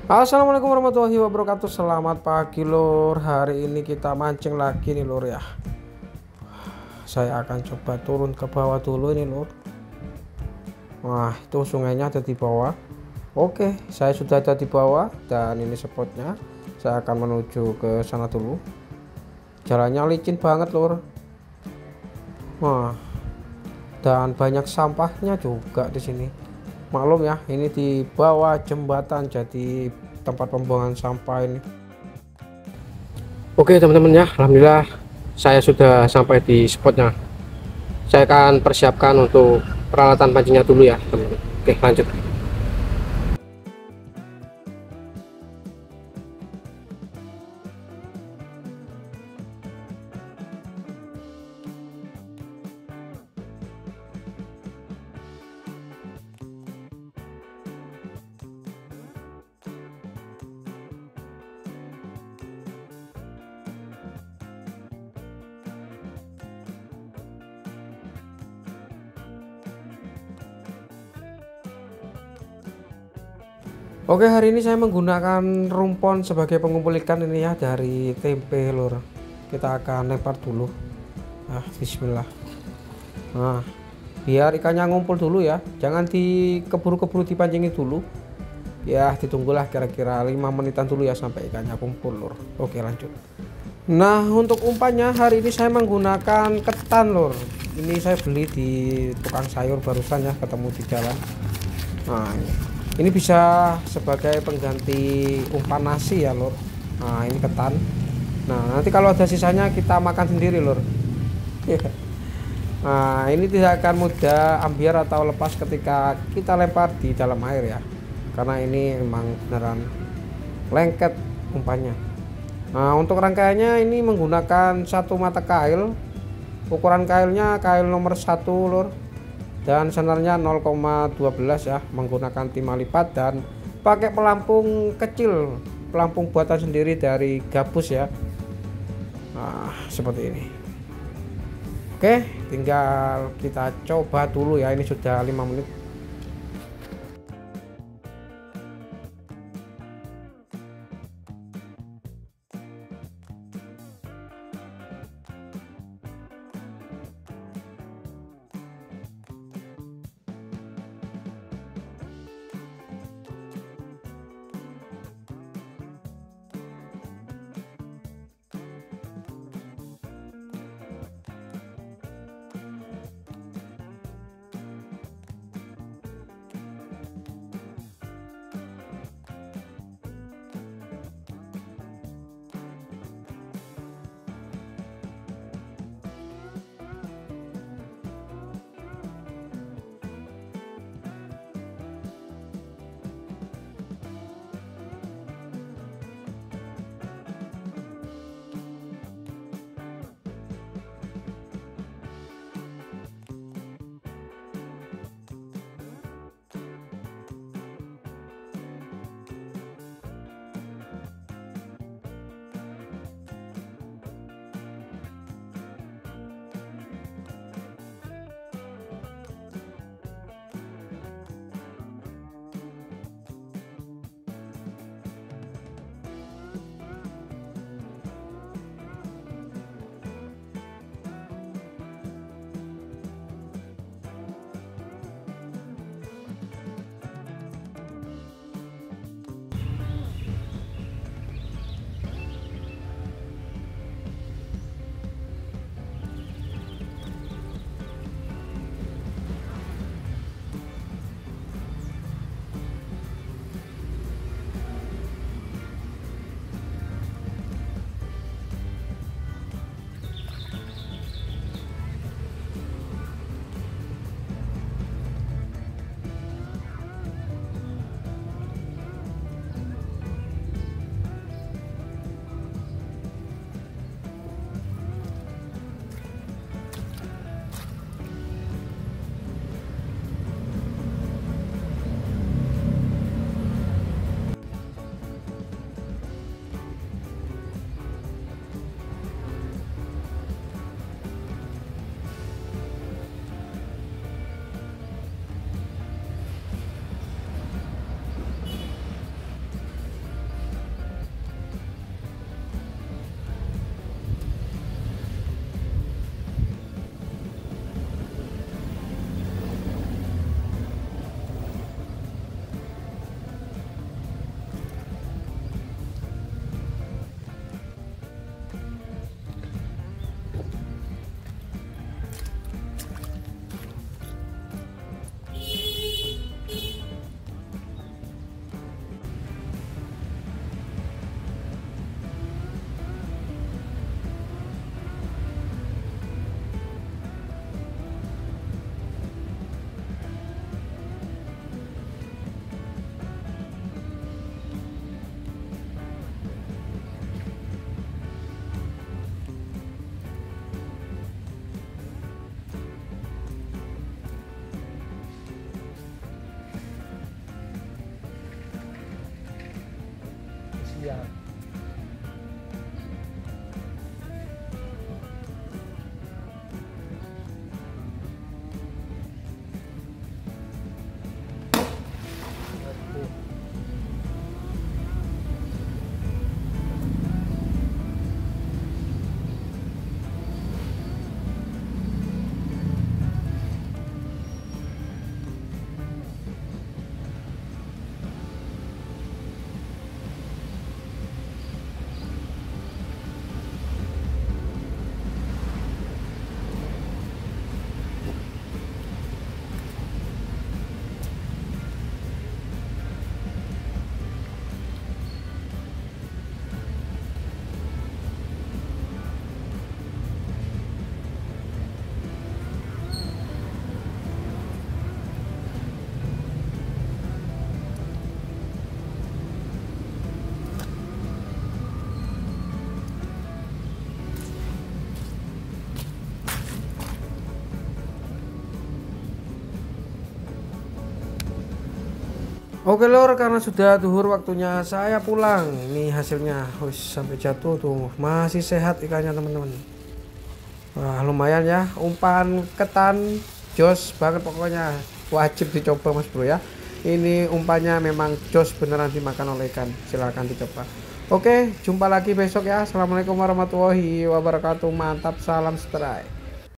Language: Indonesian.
Assalamualaikum warahmatullahi wabarakatuh. Selamat pagi lur. Hari ini kita mancing lagi nih lur ya. Saya akan coba turun ke bawah dulu ini lur. Wah, itu sungainya ada di bawah. Oke, saya sudah ada di bawah dan ini spotnya. Saya akan menuju ke sana dulu. Jalannya licin banget lur. Wah, dan banyak sampahnya juga di sini. Maklum ya, ini di bawah jembatan jadi tempat pembuangan sampah ini. Oke teman-teman ya, alhamdulillah saya sudah sampai di spotnya. Saya akan persiapkan untuk peralatan pancingnya dulu ya teman-teman. Oke lanjut. Oke, hari ini saya menggunakan rumpon sebagai pengumpul ikan ini ya, dari tempe lur. Kita akan lempar dulu. Bismillah. Nah, biar ikannya ngumpul dulu ya, jangan dikeburu-keburu dipancingin dulu ya, ditunggulah kira-kira 5 menitan dulu ya sampai ikannya kumpul lur. Oke lanjut. Nah, untuk umpannya hari ini saya menggunakan ketan lur. Ini saya beli di tukang sayur barusan ya, ketemu di jalan. Nah, ini bisa sebagai pengganti umpan nasi ya lur. Nah, ini ketan. Nah, nanti kalau ada sisanya kita makan sendiri lur. Nah, ini tidak akan mudah ambiar atau lepas ketika kita lempar di dalam air ya, karena ini memang beneran lengket umpannya. Nah, untuk rangkaiannya ini menggunakan satu mata kail. Ukuran kailnya kail nomor 1 lur, dan senarnya 0,12 ya, menggunakan timah lipat dan pakai pelampung kecil, pelampung buatan sendiri dari gabus ya. Nah, seperti ini. Oke, tinggal kita coba dulu ya, ini sudah 5 menit. Siap. Oke lor, karena sudah duhur waktunya saya pulang. Ini hasilnya, sampai jatuh tuh, masih sehat ikannya teman-teman. Wah lumayan ya, umpan ketan jos banget pokoknya, wajib dicoba mas bro ya. Ini umpannya memang jos beneran dimakan oleh ikan, silahkan dicoba. Oke, jumpa lagi besok ya. Assalamualaikum warahmatullahi wabarakatuh, mantap, salam strike.